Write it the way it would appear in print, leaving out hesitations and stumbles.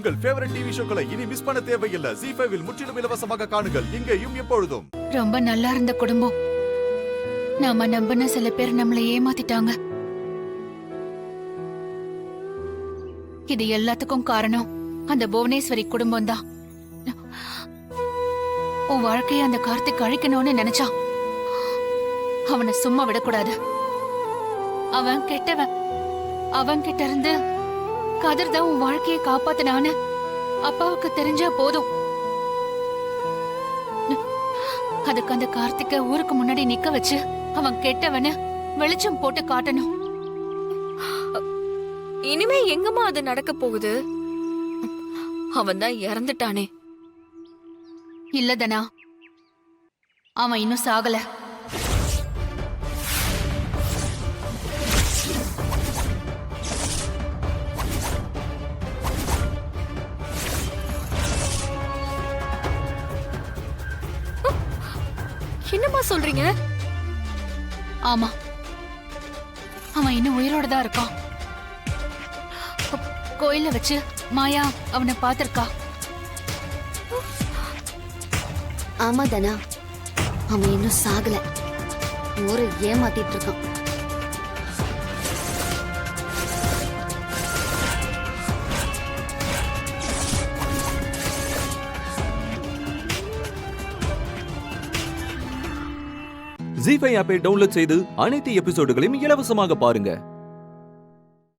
உங்கள் favourite TV ஷோக்களை இனி miss பண்ண தேவையில்லை. ZEE5 இல் முற்றிலும் இலவசமாக காணுங்கள். இங்கேயும் எப்பொழுதும். ரொம்ப நல்லா இருந்த குடும்பம். நாம நம்பின சில பேர் நம்மளை ஏமாத்திட்டாங்க. இது எல்லாத்துக்கும் காரணம் அந்த புவனேஸ்வரி குடும்பம் தான். உன் வாழ்க்கையை அந்த கார்த்திக் அழிக்கணும்னு நினைச்சான். அவனை சும்மா விடக்கூடாது. அவன் கெட்டவன். அவன் கிட்ட இருந்து கதிர் தான் உன் வாழ்க்கையை காப்பாத்தினான்னு அப்பாவுக்கு தெரிஞ்சா போதும். அதுக்கு அந்த கார்த்திக்க ஊருக்கு முன்னாடி நிக்க வச்சு அவன் கெட்டவனு வெளிச்சம் போட்டு காட்டணும். இனிமே எங்கம்மா அது நடக்க போகுது? அவன் தான் இறந்துட்டானே. இல்லதனா, அவன் இன்னும் சாகல. என்னம்மா சொல்றீங்க? ஆமா, அவன் இன்னும் உயிரோட தான் இருக்கான். கோயில வச்சு மாயா அவனை பாத்திருக்கா. ஆமா தனா, அவன் இன்னும் சாகல. ஊரை ஏமாத்திட்டு இருக்கான். ZEE5 ஆப்பை டவுன்லோட் செய்து அனைத்து எபிசோடுகளையும் இலவசமாக பாருங்க.